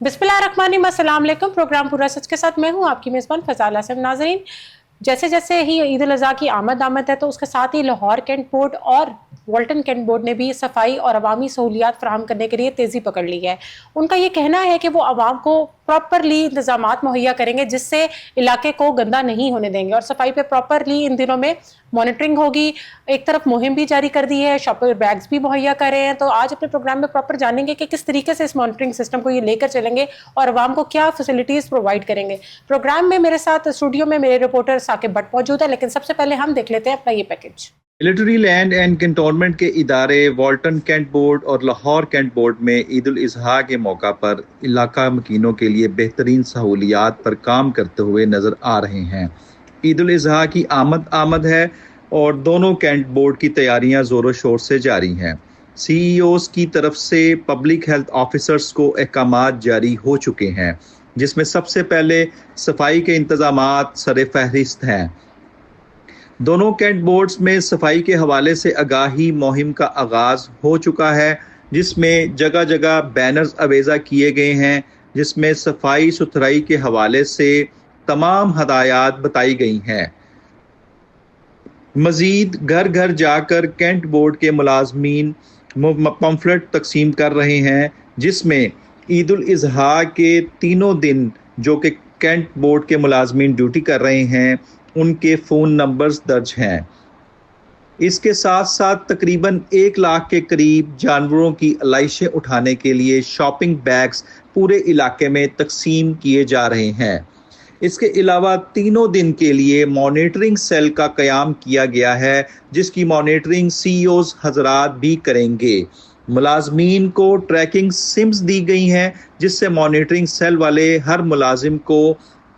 बिस्मिल्लाहिर्रहमानिर्रहीम, अस्सलाम वालेकुम। प्रोग्राम पूरा सच के साथ मैं हूं आपकी मेज़बान फ़ज़ाल आसिम। नाज़रीन, जैसे जैसे ही ईद उल अज़हा की आमद है तो उसके साथ ही लाहौर कैंट बोर्ड और वाल्टन कैंट बोर्ड ने भी सफाई और अवामी सहूलियात फराहम करने के लिए तेज़ी पकड़ ली है। उनका ये कहना है कि वो आवाम को प्रॉपरली इंतजामात मुहैया करेंगे जिससे इलाके को गंदा नहीं होने देंगे और सफाई पे प्रॉपरली इन दिनों में मॉनिटरिंग होगी। एक तरफ मुहिम भी जारी कर दी है, शॉपर बैग्स भी मुहैया कर रहे हैं। तो आज अपने प्रोग्राम में प्रॉपर जानेंगे कि किस तरीके से इस मॉनिटरिंग सिस्टम को ये लेकर चलेंगे और आवाम को क्या फैसिलिटीज प्रोवाइड करेंगे। प्रोग्राम में मेरे साथ स्टूडियो में मेरे रिपोर्टर साकिब भट्ट मौजूद है, लेकिन सबसे पहले हम देख लेते हैं अपना ये package. Military land and cantonment के इदारे वाल्टन कैंट बोर्ड और लाहौर कैंट बोर्ड में ईद उल अज़हा के मौका पर इलाका मकीनों के लिए बेहतरीन सहूलियात पर काम करते हुए नज़र आ रहे हैं। ईद उल अज़हा की आमद है और दोनों कैंट बोर्ड की तैयारियां ज़ोरों शोर से जारी हैं। CEOs की तरफ से पब्लिक हेल्थ ऑफिसर्स को अहकामात जारी हो चुके हैं, जिसमें सबसे पहले सफाई के इंतजामात सरे फहरिस्त हैं। दोनों कैंट बोर्ड्स में सफाई के हवाले से आगाही मुहिम का आगाज़ हो चुका है, जिसमें जगह जगह बैनर्स अवेज़ा किए गए हैं, जिसमें सफाई सुथराई के हवाले से तमाम हदायत बताई गई हैं। मज़ीद घर घर जाकर कैंट बोर्ड के मुलाजमीन पम्फलेट तकसीम कर रहे हैं, जिसमें ईद उल अज़हा के तीनों दिन जो कि कैंट बोर्ड के मुलाजमीन ड्यूटी कर रहे हैं उनके फ़ोन नंबर्स दर्ज हैं। इसके साथ साथ तकरीबन 1 लाख के करीब जानवरों की अलाइशें उठाने के लिए शॉपिंग बैग्स पूरे इलाके में तकसीम किए जा रहे हैं। इसके अलावा तीनों दिन के लिए मॉनिटरिंग सेल का क़याम किया गया है, जिसकी मॉनिटरिंग CEOs हजरात भी करेंगे। मुलाजमीन को ट्रैकिंग सिम्स दी गई हैं, जिससे मॉनिटरिंग सेल वाले हर मुलाजिम को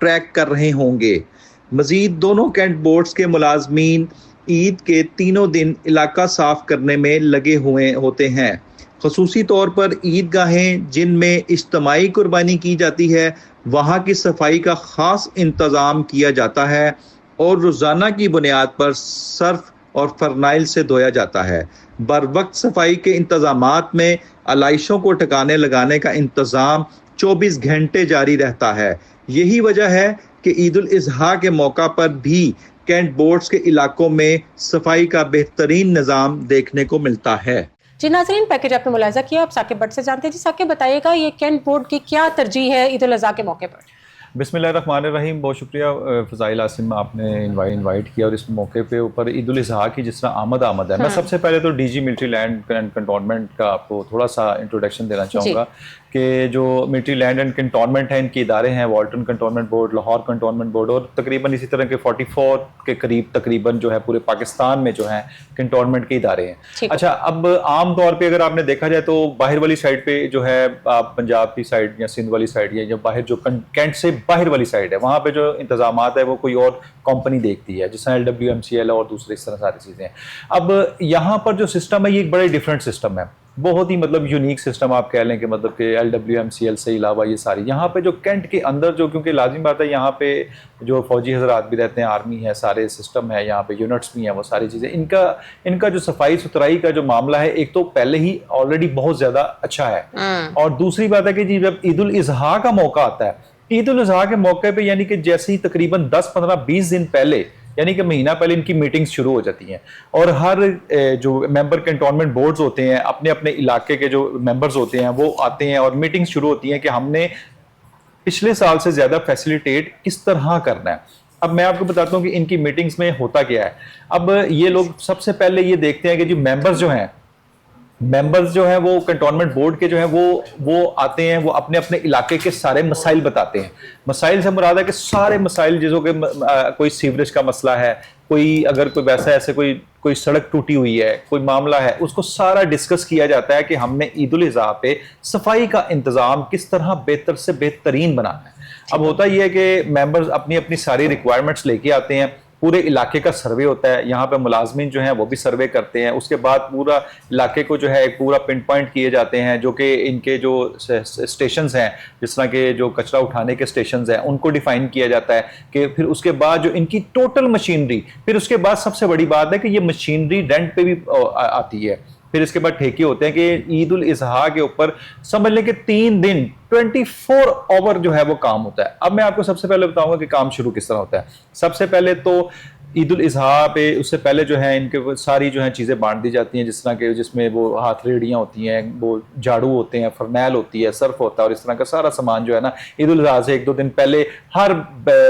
ट्रैक कर रहे होंगे। मज़ीद दोनों कैंट बोर्ड्स के मुलाजमीन ईद के तीनों दिन इलाका साफ करने में लगे हुए होते हैं। ख़ुसूसी तौर पर ईदगाहें जिनमें इज्तमाई कुर्बानी की जाती है, वहाँ की सफाई का ख़ास इंतज़ाम किया जाता है और रोज़ाना की बुनियाद पर सर्फ और फरनाइल से धोया जाता है। बर वक्त सफाई के इंतज़ामात में अलाइशों को ठिकाने लगाने का इंतज़ाम 24 घंटे जारी रहता है। यही वजह है कि ईद उल अज़हा के मौका पर भी कैंट बोर्ड्स के इलाकों में सफाई का बेहतरीन निज़ाम देखने को मिलता है। जी नाज़रीन, पैकेज आपने मुलाहिज़ा किया। आप साकिब भट्ट से जानते हैं। जी साकिब, बताइएगा ये कैंट बोर्ड की क्या तरजीह है ईद उल अज़हा के मौके पर? बिस्मिल्लाहिर्रहमानिर्रहीम। बहुत शुक्रिया फ़ज़ाइल आसिम, आपने इनवाइट किया और इस मौके पे ऊपर ईद उल अज़हा की जिस तरह आमद है। मैं सबसे पहले तो DG military land and cantonment का आपको थोड़ा सा इंट्रोडक्शन देना चाहूँगा कि जो मिलिट्री लैंड एंड कैंटोनमेंट है, इनके इदारे हैं Walton cantonment board, Lahore cantonment board और तकरीबन इसी तरह के 44 के करीब तकरीबन जो है पूरे पाकिस्तान में जो है कैंटोनमेंट के इदारे हैं। अच्छा, अब आम तौर पे अगर आपने देखा जाए तो बाहर वाली साइड पे जो है आप पंजाब की साइड या सिंध वाली साइड या बाहर जो कैंट से बाहर वाली साइड है, वहाँ पे जो इंतजामात है वो कोई और कंपनी देखती है, जिसमें LWMCL और दूसरे इस तरह सारी चीज़ें हैं। अब यहाँ पर जो सिस्टम है ये एक बड़े डिफरेंट सिस्टम है, बहुत ही मतलब यूनिक सिस्टम आप कह लें कि मतलब कि LWMCL से अलावा ये सारी यहाँ पे जो कैंट के अंदर जो, क्योंकि लाजिम बात है यहाँ पे जो फौजी हजरात भी रहते हैं, आर्मी है, सारे सिस्टम है, यहाँ पे यूनिट्स भी हैं, वो सारी चीज़ें इनका जो सफाई सुथराई का जो मामला है, एक तो पहले ही ऑलरेडी बहुत ज़्यादा अच्छा है और दूसरी बात है कि जी जब ईद उल अज़हा का मौका आता है, ईद उल अज़हा के मौके पे यानी कि जैसे ही तकरीबन 10, 15, 20 दिन पहले यानी कि महीना पहले इनकी मीटिंग्स शुरू हो जाती हैं और हर जो मेंबर कैंटोनमेंट बोर्ड्स होते हैं अपने अपने इलाके के जो मेंबर्स होते हैं वो आते हैं और मीटिंग्स शुरू होती हैं कि हमने पिछले साल से ज़्यादा फैसिलिटेट किस तरह करना है। अब मैं आपको बताता हूँ कि इनकी मीटिंग्स में होता क्या है। अब ये लोग सबसे पहले ये देखते हैं कि जो मेंबर्स जो हैं वो कैंटोनमेंट बोर्ड के जो हैं वो आते हैं, वो अपने अपने इलाके के सारे मसाइल बताते हैं। मसाइल से मुराद है कि सारे मसाइल जिसों के कोई सीवरेज का मसला है, कोई अगर कोई वैसा ऐसे कोई सड़क टूटी हुई है, कोई मामला है, उसको सारा डिस्कस किया जाता है कि हमने ईद उल अज़हा पे सफाई का इंतजाम किस तरह बेहतर से बेहतरीन बनाना है। अब होता यह है कि मेंबर्स अपनी अपनी सारी रिक्वायरमेंट्स लेके आते हैं, पूरे इलाके का सर्वे होता है, यहाँ पे मुलाजमीन जो हैं वो भी सर्वे करते हैं, उसके बाद पूरा इलाके को जो है एक पूरा पिन पॉइंट किए जाते हैं, जो कि इनके जो स्टेशंस हैं, जिस तरह के जो कचरा उठाने के स्टेशंस हैं उनको डिफाइन किया जाता है कि फिर उसके बाद जो इनकी टोटल मशीनरी, फिर उसके बाद सबसे बड़ी बात है कि ये मशीनरी रेंट पे भी आती है। फिर इसके बाद ठेके होते हैं कि ईद उल इज़हा के ऊपर समझ लें कि 3 दिन 24 आवर जो है वो काम होता है। अब मैं आपको सबसे पहले बताऊंगा कि काम शुरू किस तरह होता है। सबसे पहले तो ईद उल इज़हा पे उससे पहले जो है इनके वो सारी जो है चीज़ें बांट दी जाती हैं, जिस तरह के जिसमें वो हाथ रेडियाँ होती हैं, वो झाड़ू होते हैं, फरनैल होती है, सर्फ होता है, और इस तरह का सारा सामान जो है ना ईद उल इज़हा से 1-2 दिन पहले हर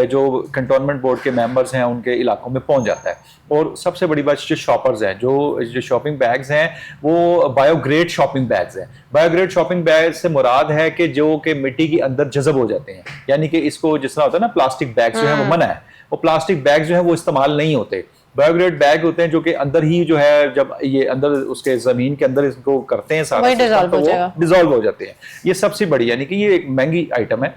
जो कंटोनमेंट बोर्ड के मेंबर्स हैं उनके इलाकों में पहुंच जाता है। और सबसे बड़ी बात, जो शॉपर्स हैं, जो शॉपिंग बैग्स हैं वो बायोग्रेड शॉपिंग बैग्स हैं। बायोग्रेड शॉपिंग बैग से मुराद है कि जो कि मिट्टी के अंदर जज़ब हो जाते हैं, यानी कि इसको जिस तरह होता है ना प्लास्टिक बैग जो है वो मना है, वो प्लास्टिक बैग जो है वो इस्तेमाल नहीं होते। बायोग्रेड बैग होते हैं जो कि अंदर ही जो है जब ये अंदर उसके जमीन के अंदर इसको करते हैं सारा डिजॉल्व हो जाते हैं। ये सबसे बड़ी यानी कि ये एक महंगी आइटम है।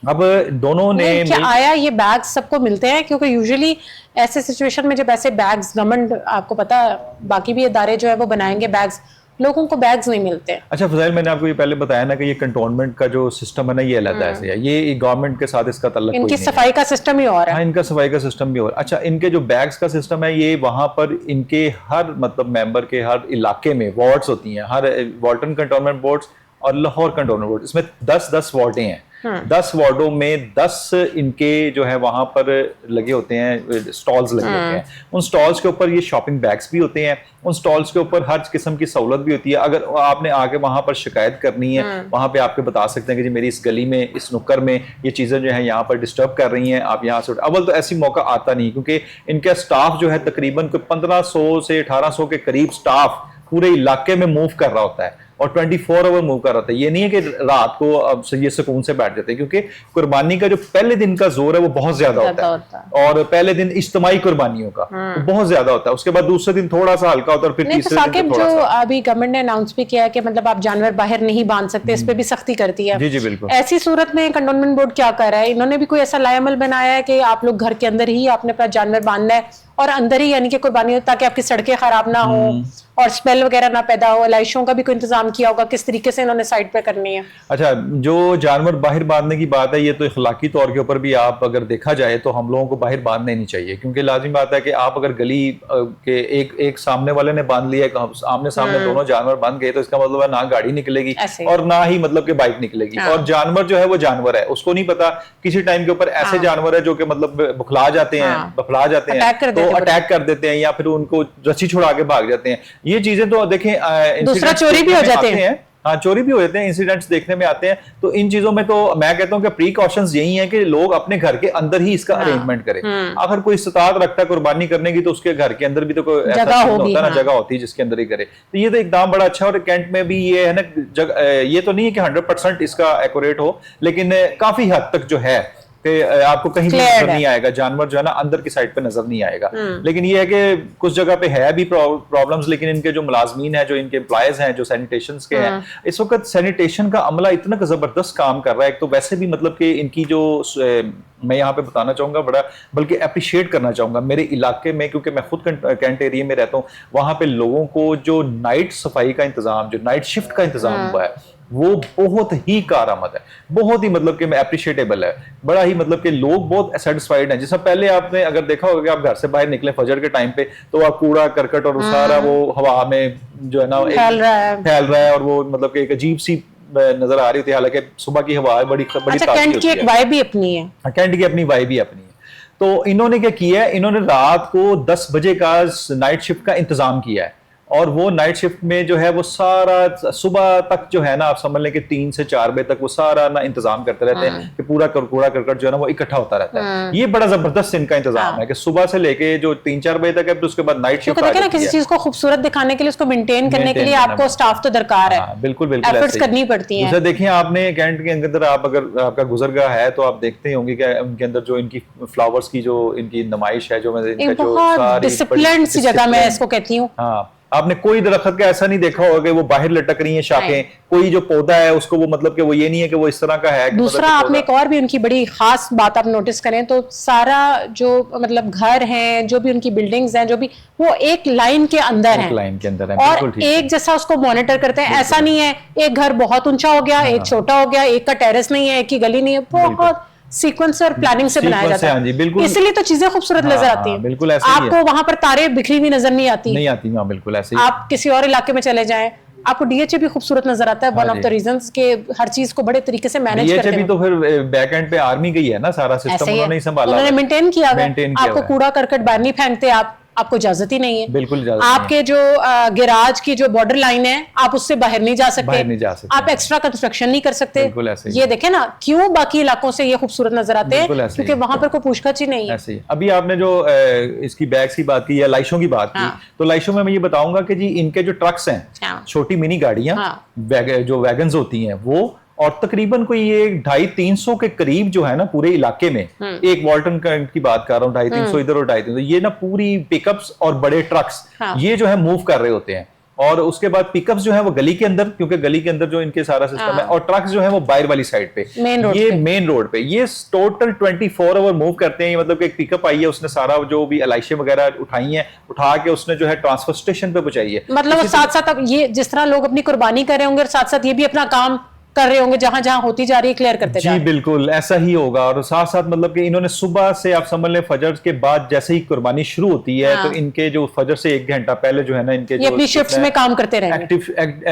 अब दोनों ने क्या आया ये बैग्स सबको मिलते हैं? क्योंकि यूजुअली ऐसे सिचुएशन में जब ऐसे बैग्स गवर्नमेंट, आपको पता बाकी भी इदारे जो है वो बनाएंगे बैग्स, लोगों को बैग्स नहीं मिलते। अच्छा फजाइल, मैंने आपको ये पहले बताया ना कि ये कंटोनमेंट का जो सिस्टम है ना ये अलग ऐसे है, ये गवर्नमेंट के साथ इसका ताल्लुक इनकी सफाई का सिस्टम ही और है। हाँ, इनका सफाई का सिस्टम भी और। अच्छा, इनके जो बैग्स का सिस्टम है ये वहां पर इनके हर मतलब मेंबर के हर इलाके में वार्ड्स होती हैं, हर वाल्टन कंटोनमेंट बोर्ड्स और लाहौर कंटोनमेंट बोर्ड, इसमें 10-10 वार्डें हैं। 10 वार्डों में 10 इनके जो है वहां पर लगे होते हैं, स्टॉल्स लगे होते हैं। उन स्टॉल्स के ऊपर ये शॉपिंग बैग्स भी होते हैं, उन स्टॉल्स के ऊपर हर किस्म की सहूलत भी होती है। अगर आपने आके वहां पर शिकायत करनी है, वहां पे आपके बता सकते हैं कि जी मेरी इस गली में, इस नुक्कर में ये चीजें जो है यहाँ पर डिस्टर्ब कर रही हैं, आप यहाँ से। अव्वल तो ऐसी मौका आता नहीं, क्योंकि इनका स्टाफ जो है तकरीबन 1500 से 1800 के करीब स्टाफ पूरे इलाके में मूव कर रहा होता है और 24 आवर मूव कर रहा था। ये नहीं है कि रात को अब ये सुकून से बैठ जाते हैं, क्योंकि कुर्बानी का जो पहले दिन का जोर है वो बहुत ज्यादा होता है। और पहले दिन इज्तिमाई कुर्बानियों का बहुत ज्यादा होता है, उसके बाद दूसरे दिन थोड़ा सा हल्का होता है, और फिर तीसरे दिन जो अभी गवर्नमेंट ने अनाउंस भी किया है कि मतलब आप जानवर बाहर नहीं बांध सकते, इस पे भी सख्ती करती है। जी जी बिल्कुल। ऐसी सूरत में कंटोनमेंट बोर्ड क्या कर रहा है? इन्होंने भी कोई ऐसा लायामल बनाया है कि आप लोग घर के अंदर ही आपने अपना जानवर बांधना है और अंदर ही, यानी कि कुर्बानी हो, ताकि आपकी सड़कें खराब ना हो और स्मेल वगैरह ना पैदा हो? लाइशों का भी कोई इंतजाम किया होगा, किस तरीके से इन्होंने साइड पे करनी है? अच्छा, जो जानवर बाहर बांधने की बात है, ये तो इखलाकी तौर के ऊपर भी आप अगर देखा जाए तो हम लोगों को बाहर बांधने नहीं चाहिए, क्योंकि लाजिम बात है कि आप अगर गली के एक सामने वाले ने बांध लिया, आमने सामने दोनों जानवर बांध गए, तो इसका मतलब है ना गाड़ी निकलेगी और ना ही मतलब कि बाइक निकलेगी। और जानवर जो है वो जानवर है, उसको नहीं पता किसी टाइम के ऊपर ऐसे जानवर है जो कि मतलब बुखला जाते हैं, बफला जाते हैं, तो अटैक कर देते हैं या फिर उनको रस्सी छुड़ा के भाग जाते हैं। ये चीजें तो देखें, दूसरा चोरी भी हो जाते हैं। हाँ, चोरी भी हो जाते हैं, इंसिडेंट्स देखने में आते हैं। तो इन चीजों में तो मैं कहता हूँ कि प्रीकॉशंस यही है कि लोग अपने घर के अंदर ही इसका अरेंजमेंट करें। अगर कोई इस्तात रखता है कुर्बानी करने की, तो उसके घर के अंदर भी तो कोई ऐसा होता है ना, जगह होती है जिसके अंदर ही करे। तो ये तो एकदम बड़ा अच्छा। और कैंट में भी ये है ना, ये तो नहीं है कि 100% इसका एक्यूरेट हो, लेकिन काफी हद तक जो है कि आपको कहीं भी नजर नहीं आएगा, जानवर जो है ना अंदर की साइड पे नजर नहीं आएगा। लेकिन ये है कि कुछ जगह पे है भी प्रॉब्लम्स, लेकिन इनके जो मुलाजमीन है, जो इनके एम्प्लॉयज हैं, जो सैनिटेशन के हैं, इस वक्त सैनिटेशन का अमला इतना जबरदस्त काम कर रहा है। एक तो वैसे भी मतलब कि इनकी जो मैं यहाँ पे बताना चाहूंगा, बड़ा बल्कि अप्रिशिएट करना चाहूंगा मेरे इलाके में, क्योंकि मैं खुद कैंट एरिया में रहता हूँ। वहां पे लोगों को जो नाइट सफाई का इंतजाम, जो नाइट शिफ्ट का इंतजाम हुआ है, वो बहुत ही कारआमद है, बहुत ही मतलब कि अप्रिशिएटेबल है। बड़ा ही मतलब कि लोग बहुत सेटिस्फाइड हैं। जैसा पहले आपने अगर देखा होगा कि आप घर से बाहर निकले फजर के टाइम पे, तो आप कूड़ा करकट और सारा वो हवा में जो है ना फैल रहा है और वो मतलब कि एक अजीब सी नजर आ रही होती है। हालांकि सुबह की हवा है, बड़ी कैंट की एक वाइब भी अपनी है, कैंट की अपनी वाइब भी अपनी है। तो इन्होंने क्या किया है, इन्होंने रात को 10 बजे का नाइट शिफ्ट का इंतजाम किया है, और वो नाइट शिफ्ट में जो है वो सारा सुबह तक जो है ना, आप समझ लें कि 3 से 4 बजे तक वो सारा ना इंतजाम करते रहते हैं कि पूरा कूड़ा करकट जो है ना वो इकट्ठा होता रहता है। ये बड़ा जबरदस्त इनका इंतजाम है कि सुबह से लेके जो 3-4 बजे तक है, फिर उसके बाद नाइट शिफ्ट आ जाती है। किसी चीज को खूबसूरत दिखाने के लिए, उसको मेंटेन करने के लिए आपको स्टाफ तो दरकार है। बिल्कुल बिल्कुल एफर्ट्स करनी पड़ती हैं। देखिए, आपने कैंट के अंदर आप अगर आपका गुजरगाह है तो आप देखते ही होंगे कि उनके अंदर जो इनकी फ्लावर्स की जो इनकी नुमाइश है, जो बहुत डिसिप्लिन्ड सी जगह मैं इसको कहती हूँ। हाँ, आपने कोई दरख्त का ऐसा नहीं देखा होगा कि वो बाहर लटक रही है शाखें, कोई जो पौधा है उसको वो मतलब कि वो ये नहीं है कि वो इस तरह का है। दूसरा आपने एक और भी उनकी बड़ी खास बात आप नोटिस करें तो, सारा जो मतलब घर हैं, जो भी उनकी बिल्डिंग्स हैं, जो भी वो एक लाइन के अंदर हैं, लाइन के अंदर है, और एक जैसा उसको मॉनिटर करते हैं। ऐसा नहीं है एक घर बहुत ऊंचा हो गया, एक छोटा हो गया, एक का टेरेस नहीं है, एक की गली नहीं है, बहुत सीक्वेंस और प्लानिंग से बनाया Sequence जाता से, हाँ जी, है, बिल्कुल। इसलिए तो चीजें खूबसूरत नजर आती हैं। बिल्कुल ऐसे ही है। आपको वहां पर तारे बिखरी हुई नजर नहीं आती। नहीं आती, हाँ बिल्कुल ऐसे ही। आप किसी और इलाके में चले जाएं, आपको डीएचए भी खूबसूरत नजर आता है। वन ऑफ द रीजंस के हर चीज को बड़े तरीके से मैनेज करते डीएचए भी हैं। तो फिर बैक एंड पे आर्मी गई है ना, सारा ऐसे सिस्टम ही है, उन्होंने ही संभाला उन्होंने हुआ है। मेंटेन किया हुआ है। Maintain किया आपको हुआ है। कूड़ा करकट बाहर नहीं फेंकते, आपको इजाजत ही नहीं है। बिल्कुल इजाजत नहीं है। आपके जो गिराज की जो बॉर्डर लाइन है, आप उससे बाहर नहीं जा सकते, बाहर नहीं जा सकते। आप एक्स्ट्रा कंस्ट्रक्शन नहीं कर सकते। बिल्कुल ऐसे ही ये है। देखे ना, क्यों बाकी इलाकों से ये खूबसूरत नजर आते बिल्कुल हैं, ऐसे ही क्योंकि है। वहां पर कोई पूछताछ ही नहीं है। ऐसे ही। अभी आपने जो इसकी बैग्स की बात की या लाइशों की बात की, हाँ। तो लाइशों में मैं ये बताऊंगा कि जी इनके जो ट्रक्स हैं, हाँ। छोटी मिनी गाड़ियां, हाँ। जो वैगन्स होती हैं वो, और तकरीबन कोई ये 250-300 के करीब जो है ना पूरे इलाके में, एक वॉल्टन की बात कर रहा हूँ, 250-300 इधर और 250, ये ना पूरी पिकअप्स और बड़े ट्रक्स हाँ। ये जो है मूव कर रहे होते हैं। और उसके बाद पिकअप्स जो है वो गली के अंदर, क्योंकि गली के अंदर जो इनके सारा सिस्टम है, और ट्रक्स जो है वो बाहर वाली साइड पे, मेन रोड ये पे। मेन रोड पे, ये टोटल 24 आवर मूव करते हैं। ये मतलब कि एक पिकअप आई है, उसने सारा जो भी अलाइशे वगैरह उठाई हैं, उठा के उसने जो है ट्रांसफर स्टेशन पे पहुंचाई है। मतलब वो साथ साथ, अब ये जिस तरह लोग अपनी कुर्बानी कर रहे होंगे, और साथ साथ ये भी अपना काम कर रहे होंगे, जहां जहां होती जा रही है क्लियर करते जा जी रहे हैं। बिल्कुल ऐसा ही होगा। और साथ साथ मतलब कि इन्होंने सुबह से, आप समझ लें फजर के बाद जैसे ही कुर्बानी शुरू होती है, हाँ। तो इनके जो फजर से 1 घंटा पहले जो है ना, इनके ये जो अपनी शिफ्ट्स में काम करते रहेंगे।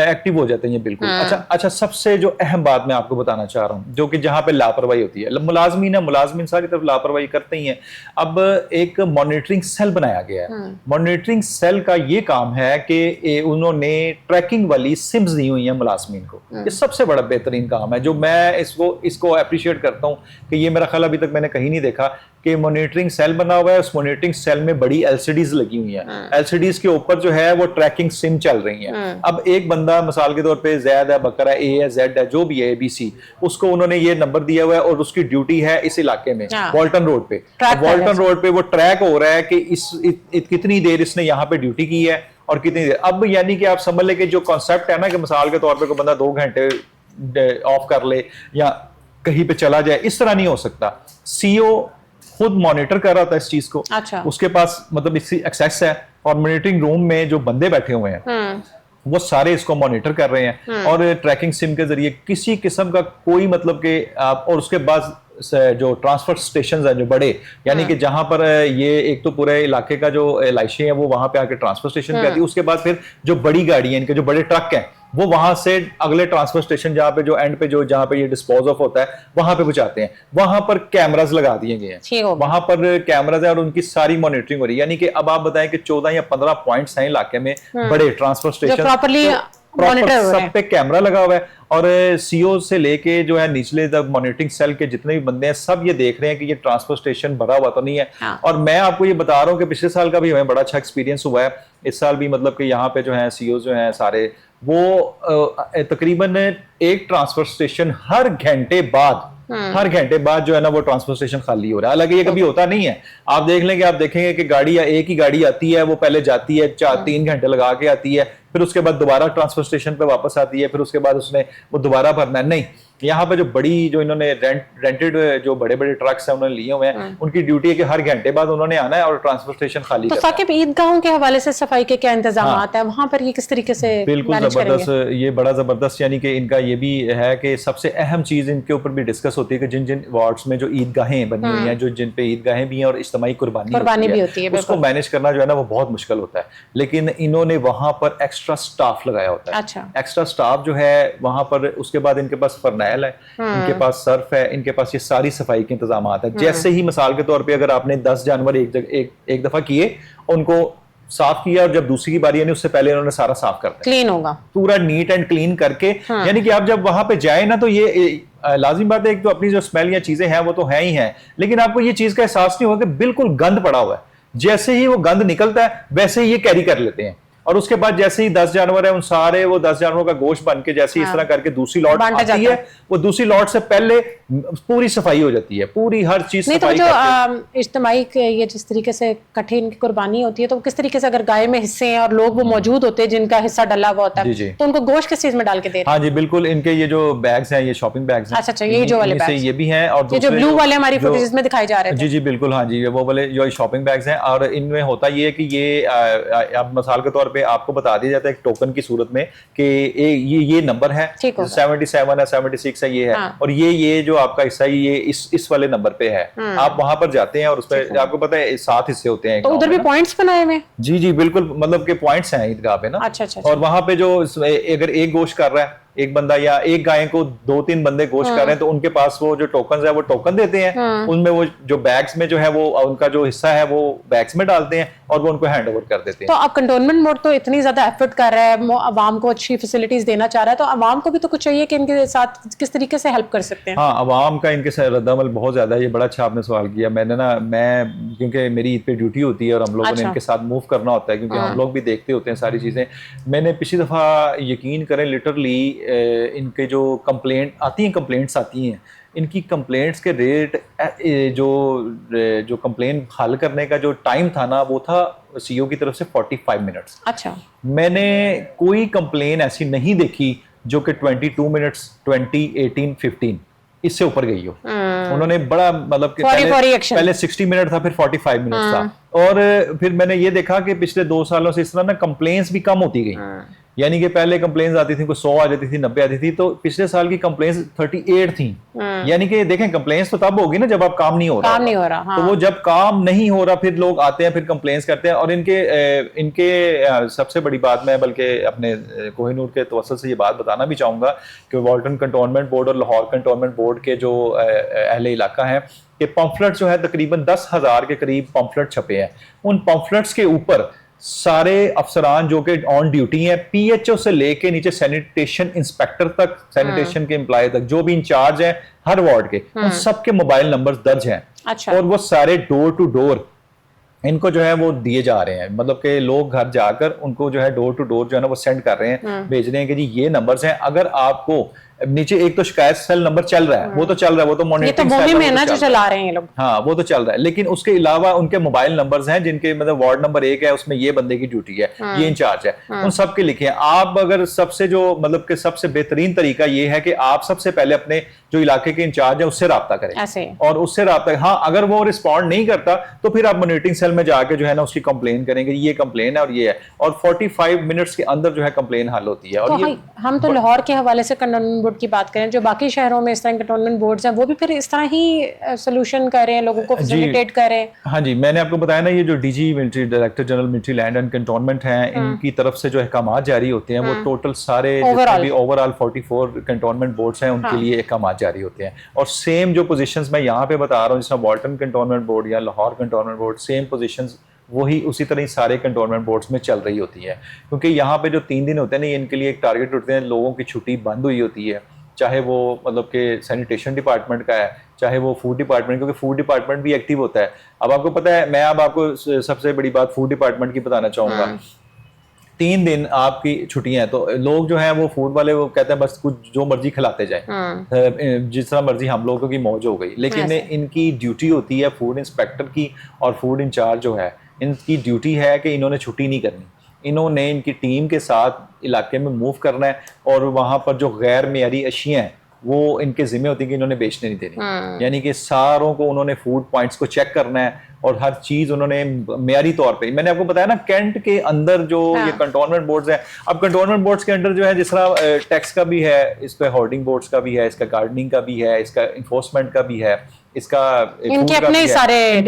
एक्टिव हो जाते हैं ये बिल्कुल। अच्छा, सबसे जो अहम बात मैं आपको बताना चाह रहा हूँ, जो कि जहां पे लापरवाही होती है, मुलाजमीन है, मुलाजमीन सारी तरफ लापरवाही करते ही हैं। अब एक मॉनिटरिंग सेल बनाया गया है। मॉनिटरिंग सेल का ये काम है कि उन्होंने ट्रैकिंग वाली सिम्स दी हुई है मुलाजमीन को। ये सबसे बड़ा बेहतरीन काम है, जो मैं इसको अप्रिशिएट करता हूँ कि ये मेरा ख्याल अभी तक मैंने कहीं नहीं देखा कि मॉनिटरिंग सेल बना हुआ है। उस मॉनिटरिंग सेल में बड़ी एलसीडीज लगी हुई हैं। एलसीडीज के ऊपर जो है वो ट्रैकिंग सिम चल रही है। अब एक बंदा मिसाल के तौर पे जैद है, बकर है, ए है, जेड है, जो भी है, ABC, उसको उन्होंने ये नंबर दिया हुआ है और उसकी ड्यूटी है इस इलाके में, वॉल्टन रोड पे। वॉल्टन रोड पे वो ट्रैक हो रहा है कि कितनी देर इसने यहाँ पे ड्यूटी की है और कितनी देर। अब यानी कि आप समझ ले कि जो कॉन्सेप्ट है ना, कि मिसाल के तौर पे कोई बंदा 2 घंटे ऑफ कर ले या कहीं पे चला जाए, इस तरह नहीं हो सकता। सीओ खुद मॉनिटर कर रहा था इस चीज को। अच्छा। उसके पास मतलब इसकी एक्सेस है, और मॉनिटरिंग रूम में जो बंदे बैठे हुए हैं वो सारे इसको मॉनिटर कर रहे हैं, और ट्रैकिंग सिम के जरिए किसी किस्म का कोई मतलब कि आप, और उसके बाद जो ट्रांसफर स्टेशन है जो बड़े, यानी कि जहां पर ये एक तो पूरे इलाके का जो लाइशें हैं वो वहां पे आके ट्रांसफर स्टेशन पे आती है। उसके बाद फिर जो बड़ी गाड़ी है, इनके जो बड़े ट्रक हैं, वो वहां से अगले ट्रांसफर स्टेशन जहां पे जो एंड पे जो जहां पे ये डिस्पोज ऑफ होता है वहां पे पहुंचाते हैं। वहां पर कैमरास लगा दिए गए हैं, वहां पर कैमरास है और उनकी सारी मॉनिटरिंग हो रही है। यानी कि अब आप बताएं कि 14 या 15 पॉइंट्स हैं इलाके में, बड़े ट्रांसफर स्टेशन, प्रॉपर्ली सब पे कैमरा लगा हुआ है। और सीओ से लेके जो है निचले तक मॉनिटरिंग सेल के जितने भी बंदे हैं, सब ये देख रहे हैं कि ये ट्रांसफर स्टेशन भरा हुआ तो नहीं है। हाँ। और मैं आपको ये बता रहा हूँ कि पिछले साल का भी हमें बड़ा अच्छा एक्सपीरियंस हुआ है। इस साल भी मतलब कि यहाँ पे जो है सीओ जो है सारे, वो तकरीबन एक ट्रांसफर स्टेशन हर घंटे बाद जो है ना वो ट्रांसफर स्टेशन खाली हो रहा है। हालांकि ये कभी होता नहीं है। आप देख लेंगे, आप देखेंगे कि गाड़ी या एक ही गाड़ी आती है, वो पहले जाती है 4-3 घंटे लगा के आती है, फिर उसके बाद दोबारा ट्रांसफर स्टेशन पे वापस आती है, फिर उसके बाद उसने वो दोबारा भरना है। नहीं, यहाँ पे जो बड़ी, जो इन्होंने रेंटेड जो बड़े बड़े ट्रक्स हैं उन्होंने लिए हुए हैं, उनकी ड्यूटी है कि हर घंटे बाद उन्होंने आना है और ट्रांसफर स्टेशन खाली तो करना है। साकिब, ईदगाहों के हवाले से सफाई के क्या इंतजाम है वहां पर, ये किस तरीके से बिल्कुल मैनेज जबरदस्त, करेंगे? ये बड़ा जबरदस्त, यानी कि इनका ये भी है कि सबसे अहम चीज इनके ऊपर भी डिस्कस होती है कि जिन जिन वार्ड्स में जो ईदगाहें बनी हुई हैं, जो जिन पे ईदगाहें भी हैं और इज्तिमाई कुर्बानी भी होती है, उसको मैनेज करना जो है ना वो बहुत मुश्किल होता है। लेकिन इन्होंने वहां पर एक्स्ट्रा स्टाफ लगाया होता है। अच्छा। एक्स्ट्रा स्टाफ जो है वहां पर, उसके बाद इनके पास फरनैल है, इनके पास सर्फ है, इनके पास ये सारी सफाई के इंतजाम है। जैसे ही मिसाल के तौर पे अगर आपने 10 जानवर एक दफा किए, उनको साफ किया, और जब दूसरी की बारी यानी उससे पहले उन्होंने सारा साफ कर दिया, क्लीन होगा पूरा नीट एंड क्लीन करके। यानी कि आप जब वहां पे जाए ना, तो ये लाजिम बात है, एक तो अपनी जो स्मेल या चीजें हैं वो तो है ही हैं, लेकिन आपको ये चीज का एहसास नहीं होगा कि बिल्कुल गंद पड़ा हुआ है। जैसे ही वो गंद निकलता है वैसे ही ये कैरी कर लेते हैं, और उसके बाद जैसे ही 10 जानवर है, उन सारे वो 10 जानवरों का गोश्त बन के जैसे इस तरह करके दूसरी लॉट आती है, वो दूसरी लॉट से पहले पूरी सफाई हो जाती है, पूरी हर चीज नहीं। सफाई तो जो इज्तिमाई ये जिस तरीके से कठिन की कुर्बानी होती है, तो किस तरीके से अगर गाय में हिस्से हैं और लोग वो मौजूद होते हैं जिनका हिस्सा डला हुआ होता है, तो उनको गोश्त किस चीज में डाल के दे रहे हैं? हाँ जी बिल्कुल, इनके ये जो बैग्स हैं, ये शॉपिंग बैग्स हैं। अच्छा, ये जो वाले बैग्स, ये भी हैं, और ये जो ब्लू वाले हमारी फुटेज में दिखाए जा रहे हैं। जी बिल्कुल, हाँ जी, वो वाले जो शॉपिंग बैग्स हैं। और इनमें होता ये है कि ये अब मिसाल के तौर पे आपको बता दिया जाता है एक टोकन की सूरत में कि ये नंबर है, ठीक होगा। 77 है, 76 है, ये है, हाँ। और ये जो आपका हिस्सा है ये इस वाले नंबर पे है। आप वहां पर जाते हैं और उसमें आपको पता है 7 हिस्से होते हैं तो गांव उधर में भी ना। पॉइंट्स बनाए हुए हैं? जी जी बिल्कुल, मतलब के पॉइंट्स हैं ईदगाह पे ना। अच्छा। और वहां पे जो अगर एक गोश्त कर रहा है एक बंदा या एक गाय को 2-3 बंदे गोश्त कर रहे हैं तो उनके पास वो जो टोकन है वो टोकन देते हैं, उनमें वो जो बैग्स में जो है वो उनका जो हिस्सा है वो बैग्स में डालते हैं और वो उनको हैंड ओवर कर देते हैं। तो अब कंटोनमेंट बोर्ड तो इतनी ज्यादा एफर्ट कर रहा है, आवाम को अच्छी फैसिलिटीज देना चाह रहा है, तो आवाम को भी तो कुछ चाहिए कि इनके साथ किस तरीके से हेल्प कर सकते हैं। हाँ, अवाम का इनके साथ रद्दमल बहुत ज्यादा है। ये बड़ा अच्छा आपने सवाल किया। मैं क्योंकि मेरी ईद पे ड्यूटी होती है और हम लोगों ने अच्छा। इनके साथ मूव करना होता है क्योंकि हम लोग भी देखते होते हैं सारी चीजें। मैंने पिछली दफा यकीन करें लिटरली इनके जो कंप्लेंट्स आती हैं इनकी कंप्लेंट्स के रेट जो कंप्लेंट हल करने का जो टाइम था ना वो था सीईओ की तरफ से 45 मिनट्स। अच्छा। मैंने कोई कंप्लेन ऐसी नहीं देखी जो कि 22 मिनट्स, 20, 18, 15 इससे ऊपर गई हो। उन्होंने बड़ा मतलब कि पहले 60 मिनट था, फिर 45 मिनट था, और फिर मैंने ये देखा कि पिछले 2 सालों से इस तरह ना कंप्लेंट्स भी कम होती गई। यानी कि पहले कंप्लेंट्स आती थी, कोई 100 आ जाती थी, 90 आती थी, तो पिछले साल की कंप्लेंट्स 38 थी। यानी कि देखें कंप्लेंट्स तो तब होगी ना जब आप काम नहीं हो रहा। हाँ। तो वो जब काम नहीं हो रहा फिर लोग आते हैं, फिर कंप्लेंट्स करते हैं। और इनके सबसे बड़ी बात मैं बल्कि अपने कोहिनूर के तवस्सुल से ये बात बताना भी चाहूंगा कि वाल्टन कंटोनमेंट बोर्ड और लाहौर कंटोनमेंट बोर्ड के जो अहले इलाका हैं कि पम्फलेट जो है तकरीबन 10,000 के करीब पम्फलेट छपे हैं। उन पम्फलेट्स के ऊपर सारे अफसरान जो कि ऑन ड्यूटी हैं, पीएचओ से लेके नीचे सैनिटेशन इंस्पेक्टर तक, सैनिटेशन के एम्प्लॉय तक, जो भी इंचार्ज हैं हर वार्ड के, उन सबके मोबाइल नंबर्स दर्ज हैं। अच्छा। और वो सारे डोर टू डोर इनको जो है वो दिए जा रहे हैं, मतलब कि लोग घर जाकर उनको जो है डोर टू डोर जो है ना वो सेंड कर रहे हैं, भेज रहे हैं कि जी ये नंबर्स हैं। अगर आपको नीचे एक तो शिकायत सेल नंबर चल रहा है, वो तो चल रहा है, वो तो मॉनिटरिंग सेल है जो चला रहे हैं ये लोग। हाँ वो तो चल रहा है, लेकिन उसके अलावा उनके मोबाइल नंबर्स हैं जिनके मतलब वार्ड नंबर 1 है उसमें ये बंदे की ड्यूटी है, ये इंचार्ज है, उन सब के लिखे हैं। आप अगर सबसे जो मतलब कि सबसे बेहतरीन तरीका ये है कि आप सबसे पहले अपने जो इलाके के इंचार्ज है उससे रब्ता करें ऐसे। और उससे रब्ता, हाँ अगर वो रिस्पॉन्ड नहीं करता तो फिर आप मॉनिटरिंग सेल में जाके जो है ना उसकी कंप्लेन करेंगे, ये कंप्लेन है और ये है, और 45 मिनट्स के अंदर जो है कंप्लेन हल होती है। और तो ये हम तो लाहौर के हवाले से कंटोनमेंट बोर्ड की बात करें, जो बाकी शहरों में इस तरह कंटोनमेंट बोर्ड्स हैं वो भी फिर इस तरह ही सोल्यूशन कर रहे हैं, लोगों को फैसिलिटेट कर रहे हैं। हाँ जी, मैंने आपको बताया ना ये जो DG military director general military land and cantonment हैं, इनकी तरफ से जो अहकामात जारी होते हैं वो टोटल सारे ओवरऑल 44 कंटोनमेंट बोर्ड्स हैं उनके लिए अहकामात जारी होते हैं। और सेम जो पोजीशंस मैं यहाँ पे बता रहा हूँ जैसे वाल्टन कंटोनमेंट बोर्ड या Lahore cantonment board, same positions वही उसी तरह ही सारे कंटोनमेंट बोर्ड्स में चल रही होती है। क्योंकि यहाँ पे जो 3 दिन होते हैं ना इनके लिए एक टारगेट होते हैं, लोगों की छुट्टी बंद हुई होती है, चाहे वो मतलब कि सैनिटेशन डिपार्टमेंट का है, चाहे वो फूड डिपार्टमेंट, क्योंकि फूड डिपार्टमेंट भी एक्टिव होता है। अब आपको पता है, मैं अब आपको सबसे बड़ी बात फूड डिपार्टमेंट की बताना चाहूँगा। 3 दिन आपकी छुट्टियां हैं तो लोग जो हैं वो फूड वाले वो कहते हैं बस कुछ जो मर्जी खिलाते जाए, जिस तरह मर्जी हम लोगों की मौज हो गई। लेकिन इनकी ड्यूटी होती है फूड इंस्पेक्टर की और फूड इंचार्ज जो है इनकी ड्यूटी है कि इन्होंने छुट्टी नहीं करनी, इन्होंने इनकी टीम के साथ इलाके में मूव करना है और वहाँ पर जो गैर मेयारी अशियाँ हैं वो इनके जिम्मे होती है कि इन्होंने बेचने नहीं देनी। यानी कि सारों को उन्होंने फूड पॉइंट्स को चेक करना है और हर चीज उन्होंने मेयारी तौर पे, मैंने आपको बताया ना कैंट के अंदर जो ये कंटोनमेंट बोर्ड्स हैं, अब कंटोनमेंट बोर्ड्स के अंदर जो है जिस तरह टैक्स का भी है, इस पे होर्डिंग बोर्ड्स का भी है, इसका गार्डनिंग का भी है, इसका इन्फोर्समेंट का भी है, इसका इनके अपने सारे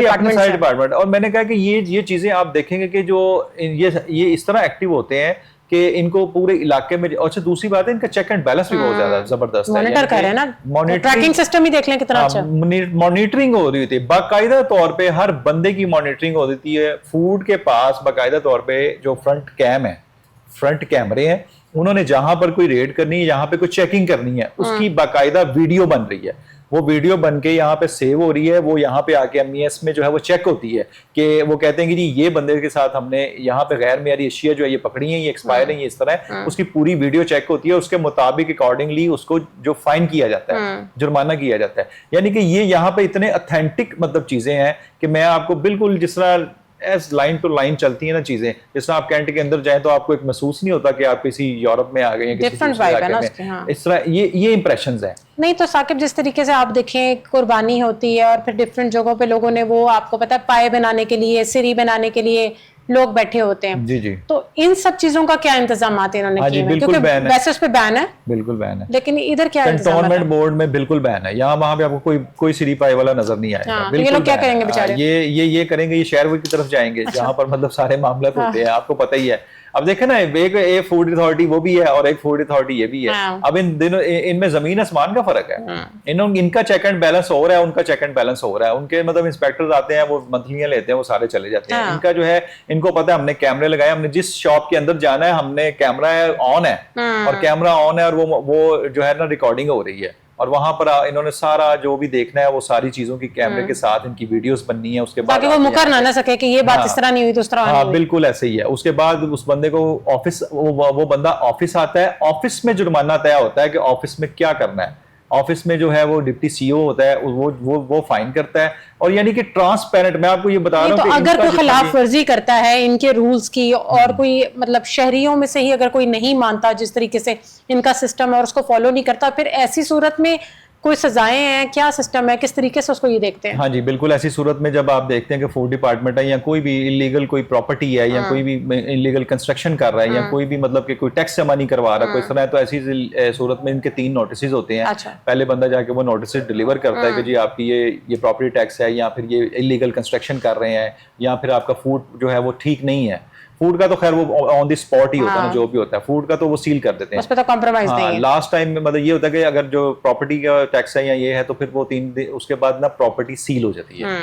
डिपार्टमेंट। और मैंने कहा कि ये चीजें आप देखेंगे कि जो ये इस तरह एक्टिव होते हैं कि इनको पूरे इलाके में। अच्छा दूसरी बात है इनका चेक एंड बैलेंस भी बहुत ज्यादा जबरदस्त है, मॉनिटर कर रहे हैं ना, ट्रैकिंग सिस्टम ही देख लें कितना अच्छा मॉनिटरिंग हो रही होती है बाकायदा तौर पे, हर बंदे की मॉनिटरिंग हो रही है। फूड के पास बाकायदा तौर पे जो फ्रंट कैम है, फ्रंट कैमरे हैं, उन्होंने जहां पर कोई रेड करनी है, जहां पे कोई चेकिंग करनी है, उसकी बाकायदा वीडियो बन रही है, वो वीडियो बन के यहाँ पे सेव हो रही है, वो यहाँ पे आके एमईएस में जो है वो चेक होती है कि वो कहते हैं कि जी ये बंदे के साथ हमने यहाँ पे गैर मेयारी अशिया जो है ये पकड़ी है, ये एक्सपायर है, ये इस तरह है, उसकी पूरी वीडियो चेक होती है, उसके मुताबिक अकॉर्डिंगली उसको जो फाइन किया जाता है, जुर्माना किया जाता है। यानी कि ये यहाँ पे इतने ऑथेंटिक मतलब चीजें हैं कि मैं आपको बिल्कुल जिस तरह एस लाइन टू लाइन चलती है ना चीजें, जिस तरह आप कैंट के अंदर जाएं तो आपको एक महसूस नहीं होता कि आप किसी यूरोप में आ गए हैं, डिफरेंट वाइब है ना उसके। हाँ। इस तरह ये इंप्रेशंस हैं। नहीं तो साकिब जिस तरीके से आप देखें कुर्बानी होती है और फिर डिफरेंट जगहों पे लोगों ने वो आपको पता है पाए बनाने के लिए, सिरी बनाने के लिए लोग बैठे होते हैं। जी जी, तो इन सब चीजों का क्या इंतजाम इन्होंने हाँ जी, किए हैं? बिल्कुल क्योंकि बैन है। वैसे उस पे बैन है, बिल्कुल बैन है। लेकिन इधर क्या इंतजाम कंटोनमेंट बोर्ड में बिल्कुल बैन है, यहाँ वहाँ पे आपको कोई सीढ़ी पाए वाला नजर नहीं आएगा। हाँ, तो ये बिल्कुल लोग क्या बैन है। करेंगे बेचारे? ये करेंगे, ये शहर की तरफ जाएंगे जहाँ पर मतलब सारे मामला होते हैं, आपको पता ही है। अब देखे ना, एक फूड अथॉरिटी वो भी है और एक फूड अथॉरिटी ये भी है। हाँ। अब इन दिनों इनमें जमीन आसमान का फर्क है। इनका चेक एंड बैलेंस हो रहा है, उनका चेक एंड बैलेंस हो रहा है। उनके मतलब इंस्पेक्टर्स आते हैं, वो मंथलियां लेते हैं, वो सारे चले जाते हैं। हाँ। इनका जो है, इनको पता है हमने कैमरे लगाए, हमने जिस शॉप के अंदर जाना है, हमने कैमरा ऑन है और कैमरा ऑन है और वो जो है ना रिकॉर्डिंग हो रही है। और वहां पर इन्होंने सारा जो भी देखना है वो सारी चीजों की कैमरे के साथ इनकी वीडियोस बननी है। उसके बाद ताकि वो मुकर ना सके कि ये बात हाँ, इस तरह नहीं हुई तो उस तरह नहीं हाँ हुई। बिल्कुल ऐसे ही है। उसके बाद उस बंदे को ऑफिस, वो बंदा ऑफिस आता है, ऑफिस में जुर्माना तय होता है कि ऑफिस में क्या करना है। ऑफिस में जो है वो डिप्टी सीईओ होता है, वो फाइन करता है। और यानी कि ट्रांसपेरेंट, मैं आपको ये बता रहा हूँ तो कि अगर इनका कोई खिलाफ वर्जी करता है इनके रूल्स की, और कोई मतलब शहरियों में से ही अगर कोई नहीं मानता जिस तरीके से इनका सिस्टम है और उसको फॉलो नहीं करता, फिर ऐसी सूरत में कोई सजाएं हैं, क्या सिस्टम है, किस तरीके से उसको ये देखते हैं? हाँ जी बिल्कुल, ऐसी सूरत में जब आप देखते हैं कि फूड डिपार्टमेंट है या कोई भी इलीगल कोई प्रॉपर्टी है या कोई भी इलीगल कंस्ट्रक्शन कर रहा है या कोई भी मतलब कि कोई टैक्स जमा नहीं करवा रहा कोई इस तरह है, तो ऐसी सूरत में इनके 3 नोटिस होते हैं। अच्छा। पहले बंदा जाके वो नोटिस डिलीवर करता है कि जी आपकी ये प्रॉपर्टी टैक्स है, या फिर ये इलीगल कंस्ट्रक्शन कर रहे हैं, या फिर आपका फूड जो है वो ठीक नहीं है। फूड का तो खैर वो ऑन द स्पॉट ही होता है ना, जो भी होता है। फूड का तो वो सील कर देते हैं, उस पे तो कॉम्प्रोमाइज नहीं है। लास्ट टाइम में मतलब ये होता है कि अगर जो प्रॉपर्टी का टैक्स है या ये है, तो फिर वो 3 दिन उसके बाद ना प्रॉपर्टी सील हो जाती है।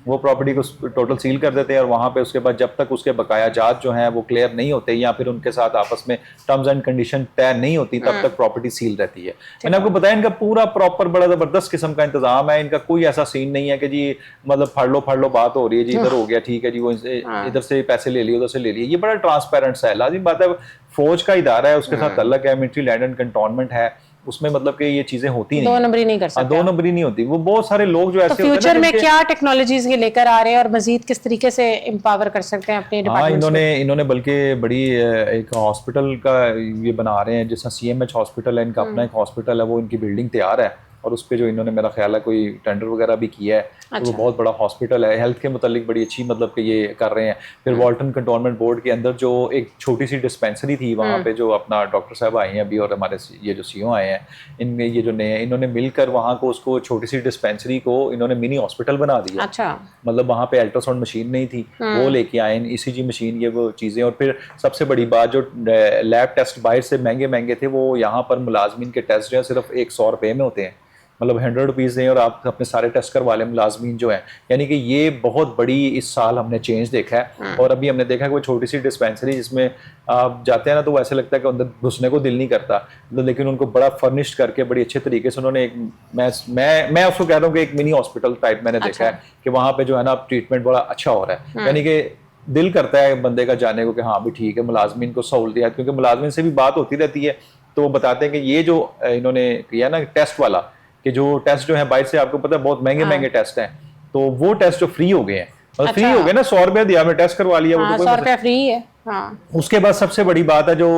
वो प्रॉपर्टी को टोटल सील कर देते हैं और वहां पे उसके बाद जब तक उसके बकाया जात जो है वो क्लियर नहीं होते या फिर उनके साथ आपस में टर्म्स एंड कंडीशन तय नहीं होती, तब तक प्रॉपर्टी सील रहती है। मैंने आपको बताया इनका पूरा प्रॉपर बड़ा जबरदस्त किस्म का इंतजाम है। इनका कोई ऐसा सीन नहीं है कि जी मतलब फाड़ लो बात हो रही है जी, इधर हो गया ठीक है जी, वो इधर से पैसे ले लिए उधर से ले लिए। ये बड़ा ट्रांसपेरेंट सा है। लाजिम बात है, फौज का इदारा है, उसके साथ तल्लक है, मिलिट्री लैंड एंड कंटोनमेंट है, उसमें मतलब कि ये चीजें होती नहीं, 2 नंबरी नहीं कर सकते। 2 नंबरी नहीं होती। वो बहुत सारे लोग जो तो ऐसे फ्यूचर में क्या टेक्नोलॉजीज ये लेकर आ रहे हैं और मजीद किस तरीके से एम्पावर कर सकते हैं अपने डिपार्टमेंट? इन्होंने बल्कि बड़ी एक हॉस्पिटल का ये बना रहे हैं, जैसा CMH हॉस्पिटल है, इनका अपना एक हॉस्पिटल है, वो इनकी बिल्डिंग तैयार है और उस पे जो इन्होंने मेरा ख्याल है कोई टेंडर वगैरह भी किया है। अच्छा। तो वो बहुत बड़ा हॉस्पिटल है, हेल्थ के मुतालिक बड़ी अच्छी मतलब कि ये कर रहे हैं। फिर वॉल्टन कंटोनमेंट बोर्ड के अंदर जो एक छोटी सी डिस्पेंसरी थी, वहाँ पे जो अपना डॉक्टर साहब आए हैं अभी और हमारे ये जो CEO आए हैं, इनमें ये जो नए इन्होंने मिलकर वहाँ को उसको छोटी सी डिस्पेंसरी को इन्होंने मिनी हॉस्पिटल बना दिया। अच्छा। मतलब वहाँ पे अल्ट्रासाउंड मशीन नहीं थी, वो लेके आए, ECG मशीन, ये वो चीज़ें। और फिर सबसे बड़ी बात, जो लैब टेस्ट बाहर से महंगे थे, वो यहाँ पर मुलाजमीन के टेस्ट जो है सिर्फ 100 रुपये में होते हैं। मतलब 100 रुपीज़ दें और आप अपने सारे टेस्ट करवा लें मुलाजमीन जो है। यानी कि ये बहुत बड़ी इस साल हमने चेंज देखा है। और अभी हमने देखा है कोई छोटी सी डिस्पेंसरी जिसमें आप जाते हैं ना तो वैसे लगता है कि अंदर घुसने को दिल नहीं करता, लेकिन उनको बड़ा फर्निश्ड करके बड़ी अच्छे तरीके से उन्होंने एक, मैं उसको कह रहा हूँ कि एक मिनी हॉस्पिटल टाइप मैंने देखा है कि वहाँ पे जो है ना ट्रीटमेंट बड़ा अच्छा हो रहा है। यानी कि दिल करता है बंदे का जाने को कि हाँ भी ठीक है, मुलाजमीन को सहूलियत, क्योंकि मुलाजमीन से भी बात होती रहती है तो वो बताते हैं कि ये जो इन्होंने किया ना टेस्ट वाला, कि जो टेस्ट जो है बाहर से आपको पता है बहुत महंगे टेस्ट हैं, तो वो टेस्ट जो फ्री हो गए हैं, मतलब फ्री हो गए ना, 100 रुपया दिया, मैं टेस्ट करवा लिया, वो तो 100 रुपया फ्री है। हाँ। उसके बाद सबसे बड़ी बात है जो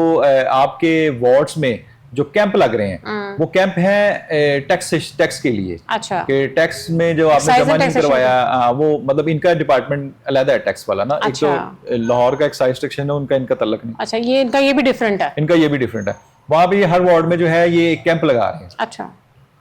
आपके वार्ड्स में जो कैंप लग रहे हैं, वो कैंप है टैक्स के लिए। अच्छा। कि टैक्स में जो आपने जमा नहीं करवाया, वो मतलब इनका डिपार्टमेंट अलग है टैक्स वाला ना। अच्छा। एक तो लाहौर का एक्साइज सेक्शन है उनका, इनका तल्लक नहीं। अच्छा, ये इनका ये भी डिफरेंट है। इनका ये भी डिफरेंट है। वहां पे हर वार्ड में जो है ये एक कैंप लगा रहे हैं। अच्छा।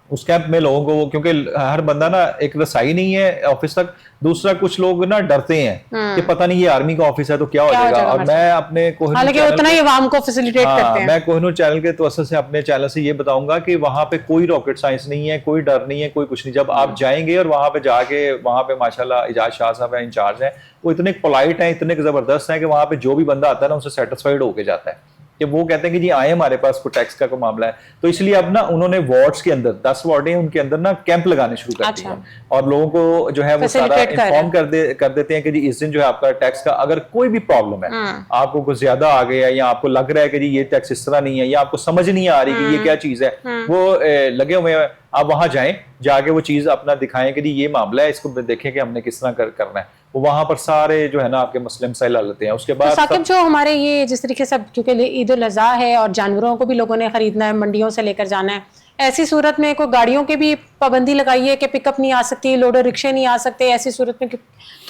उस कैंप में लोगों को, क्योंकि हर बंदा ना एक रसाई नहीं है ऑफिस तक, दूसरा कुछ लोग ना डरते हैं कि पता नहीं ये आर्मी का ऑफिस है तो क्या हो जाएगा। और मैं अपने हालांकि उतना ही आवाम को फैसिलिटेट करते हैं। मैं कोहिनूर चैनल के तवज्जुह से अपने चैनल से ये बताऊंगा कि वहां पे कोई रॉकेट साइंस नहीं है, कोई डर नहीं है, कोई कुछ नहीं। जब आप जाएंगे और वहां पे जाके, वहां पे माशाल्लाह इजाज शाह साहब है, इंचार्ज है, वो इतने पोलाइट हैं, इतने जबरदस्त हैं कि वहां पे जो भी बंदा आता है ना उनसे सेटिस्फाइड होके जाता है कि वो कहते हैं कि जी आए हमारे पास कोई टैक्स का कोई मामला है। तो इसलिए अब ना उन्होंने वार्ड्स के अंदर 10 वार्ड हैं, उनके अंदर ना कैंप लगाने शुरू कर दिए हैं और लोगों को जो है वो सारा इन्फॉर्म कर देते हैं कि जी इस दिन जो है आपका टैक्स का अगर कोई भी प्रॉब्लम है, आपको कुछ ज्यादा आ गया या आपको लग रहा है कि जी ये टैक्स इस तरह नहीं है या आपको समझ नहीं आ रही कि ये क्या चीज है, वो लगे हुए हैं, आप वहां जाएं, जाके वो चीज अपना दिखाएं कि जी ये मामला है, इसको देखें कि हमने किस तरह करना है। वो वहां पर सारे जो है ना आपके मसले मसाइल हल होते हैं। उसके बाद तो साकिब जो हमारे ये जिस तरीके से, क्योंकि ईद उल अज़हा है और जानवरों को भी लोगों ने खरीदना है, मंडियों से लेकर जाना है, ऐसी सूरत में कोई गाड़ियों की भी पाबंदी लगाई है कि पिकअप नहीं आ सकती, लोडर रिक्शे नहीं आ सकते ऐसी सूरत में,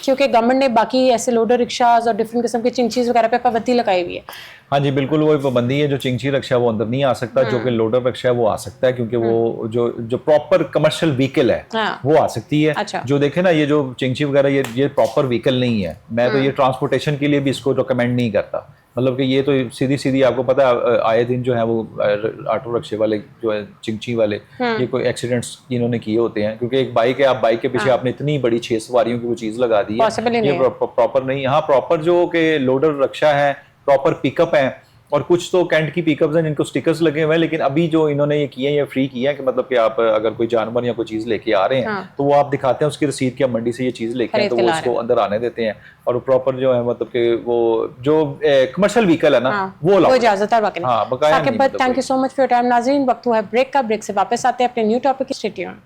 क्योंकि गवर्नमेंट ने बाकी ऐसे लोडर रिक्शाज और डिफरेंट किस्म के चिंचीज वगैरह पे पाबंदी लगाई हुई है। हाँ जी बिल्कुल, वो पाबंदी है, जो चिंची रिक्शा वो अंदर नहीं आ सकता, जो कि लोडर रिक्शा है वो आ सकता है, क्योंकि वो जो प्रॉपर कमर्शियल व्हीकल है हाँ। वो आ सकती है। अच्छा। जो देखे ना ये जो चिंची वगैरह ये प्रॉपर व्हीकल नहीं है, मैं तो ये ट्रांसपोर्टेशन के लिए भी इसको रिकमेंड नहीं करता। मतलब कि ये तो सीधी सीधी आपको पता है आए दिन जो है वो ऑटो रिक्शे वाले जो है चिंची वाले ये कोई एक्सीडेंट्स इन्होंने किए होते हैं, क्योंकि एक बाइक है, आप बाइक के पीछे आपने इतनी बड़ी 6 सवारियों की वो चीज लगा दी है, Possible ही ये नहीं है। प्रॉपर नहीं। हाँ प्रॉपर जो कि लोडर रिक्शा है, प्रॉपर पिकअप है, और कुछ तो कैंट की पिकअप्स हैं जिनको स्टिकर्स लगे हुए हैं, लेकिन अभी जो इन्होंने ये किए हैं ये फ्री किया है कि मतलब कि आप अगर कोई जानवर या कोई चीज लेके आ रहे हैं हाँ। तो वो आप दिखाते हैं उसकी रसीद की, आप मंडी से ये चीज लेके आए खरीद तो के वो ला उसको रहे हैं। अंदर आने देते हैं, और प्रॉपर जो है मतलब कि वो जो कमर्शियल व्हीकल है ना हाँ, वो वो इजाजत है, बाकी नहीं। हाँ, बकाया नहीं, साकिब, मतलब thank you so much for your time. नाज़रीन, वक्त हुआ है ब्रेक का, ब्रेक से वापस आते हैं अपने न्यू टॉपिक की। Stay tuned.